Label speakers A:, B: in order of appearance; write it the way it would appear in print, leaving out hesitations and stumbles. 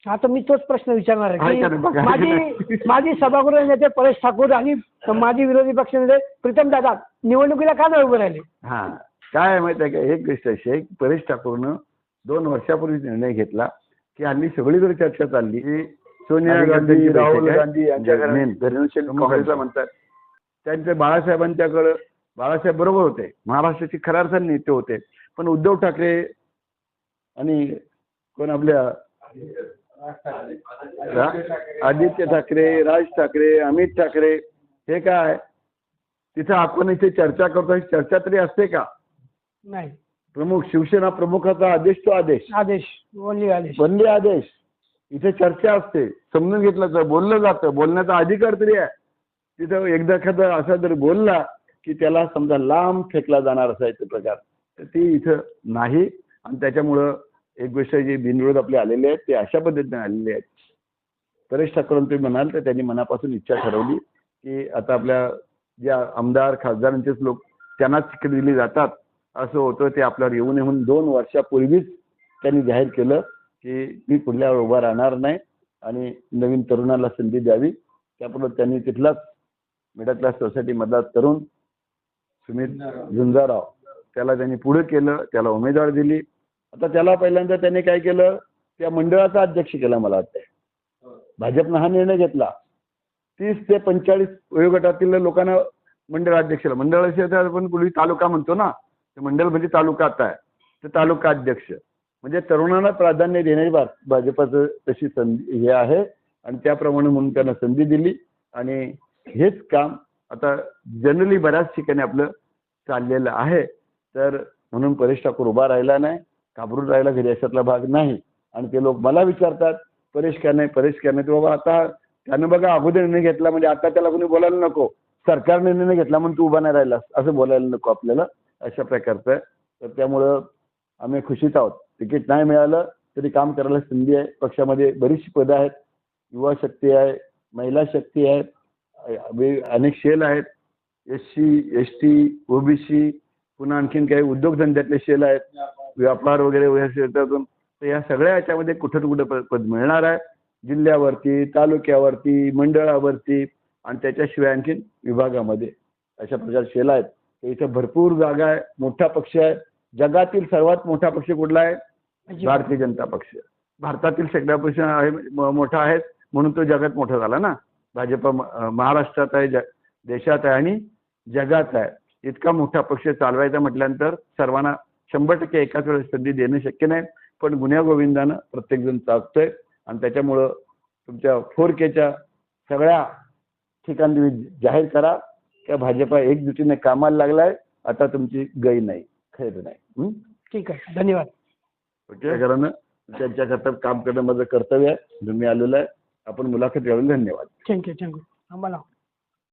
A: आता मी तोच प्रश्न विचारणार आहे
B: आहे का
A: की
B: नाही बघा.
A: माजी सभागृह नेते परेश ठाकूर आणि माजी विरोधी पक्षनेते प्रीतम दादा निवडणुकीला का नाही उभे राहिले?
B: हा, काय आहे माहिती आहे का, एक गोष्ट अशी आहे की परेश ठाकूरनं 2 वर्षापूर्वी निर्णय घेतला की हल्ली सगळीकडे चर्चा चालली की सोनिया गांधी, राहुल गांधी यांच्या धैर्यशील काँग्रेसला म्हणतात, त्यांचे बाळासाहेबांच्याकडे, बाळासाहेब बरोबर होते, महाराष्ट्राचे खऱ्या अर्थाने नेते होते, पण उद्धव ठाकरे आणि कोण आपल्या आदित्य ठाकरे, राज ठाकरे, अमित ठाकरे, हे काय तिथं आपण इथे चर्चा करतो, चर्चा तरी असते का?
A: नाही.
B: प्रमुख शिवसेना प्रमुखाचा आदेश तो आदेश,
A: ओनली
B: आदेश. इथे चर्चा असते, समजून घेतलं तर बोललं जातं, बोलण्याचा अधिकार तरी आहे. तिथं एकदा एखादा असा जर बोलला की त्याला समजा लांब फेकला जाणार असायचं प्रकार, तर ती इथं नाही. आणि त्याच्यामुळं एक गोष्ट जे बिनविरोध आपले आलेले आहेत ते अशा पद्धतीने आलेले आहेत. परेश ठाकूर तुम्ही म्हणाल तर त्यांनी मनापासून इच्छा ठरवली की आता आपल्या ज्या आमदार खासदारांचेच लोक त्यांनाच तिकीट दिली जातात असं होतं, ते आपल्यावर येऊन येऊन 2 वर्षापूर्वीच त्यांनी जाहीर केलं की मी पुढल्या उभा राहणार नाही आणि नवीन तरुणाला संधी द्यावी. त्याप्रमाणे त्यांनी तिथलाच मिडल क्लास सोसायटीमधला तरुण सुमित झुंजाराव त्याला त्यांनी पुढे केलं, त्याला उमेदवार दिली. आता त्याला पहिल्यांदा त्यांनी काय केलं, त्या मंडळाचा अध्यक्ष केला. मला वाटतं भाजपनं हा निर्णय घेतला, 30 ते 45 वयोगटातील लोकांना मंडळाध्यक्षला, मंडळाध्यक्ष आपण पूर्वी तालुका म्हणतो ना, ते मंडळ म्हणजे तालुका आता आहे, ते तालुका अध्यक्ष म्हणजे तरुणांना प्राधान्य देण्याची भाजपचं तशी संधी हे आहे. आणि त्याप्रमाणे म्हणून त्यांना संधी दिली आणि हेच काम आता जनरली बऱ्याच ठिकाणी आपलं चाललेलं आहे. तर म्हणून परेश ठाकूर उभा राहिला नाही, घाबरून राहिला घरी, अशातला भाग नाही. आणि ते लोक मला विचारतात परेश का नाही, परेश का नाही. बाबा आता त्यानं बघा अगोदर निर्णय घेतला म्हणजे आता त्याला कोणी बोलायला नको, सरकारने निर्णय घेतला म्हणून तू उभा नाही राहिलास असं बोलायला नको आपल्याला, अशा प्रकारचं आहे. तर त्यामुळं आम्ही खुशीत आहोत. तिकीट नाही मिळालं तरी काम करायला संधी आहे. पक्षामध्ये बरीचशी पदं आहेत, युवा शक्ती आहे, महिला शक्ती आहे, अनेक शेल आहेत, SC ST OBC, पुन्हा आणखीन काही उद्योगधंद्यातले शेल आहेत, व्यापार वगैरे क्षेत्रातून. तर या सगळ्या याच्यामध्ये कुठं कुठं पद मिळणार आहे, जिल्ह्यावरती, तालुक्यावरती, मंडळावरती आणि त्याच्याशिवाय आणखीन विभागामध्ये अशा प्रकारचे शेल आहेत. तर इथं भरपूर जागा आहे, मोठा पक्ष आहे. जगातील सर्वात मोठा पक्ष कुठला आहे? भारतीय जनता पक्ष. भारतातील सगळ्या पक्ष आहे मोठा आहे म्हणून तो जगात मोठा झाला ना. भाजप महाराष्ट्रात आहे, देशात आहे आणि जगात आहे. इतका मोठा पक्ष चालवायचा म्हटल्यानंतर सर्वांना 100% एकाच वेळेस संधी देणं शक्य नाही, पण गुण्यागोविंदानं प्रत्येकजण चालतोय. आणि त्याच्यामुळं तुमच्या 4Kच्या सगळ्या ठिकाणी जाहीर करा की भाजपा एकजुटीने कामाला लागलाय. आता तुमची गै नाही, खैर नाही.
A: ठीक आहे, धन्यवाद.
B: ओके, कारण त्यांच्याकरता काम करणं माझं कर्तव्य आहे. तुम्ही आलेलं आहे, आपण मुलाखत घ्यावी. धन्यवाद.
A: थँक्यू. आम्हाला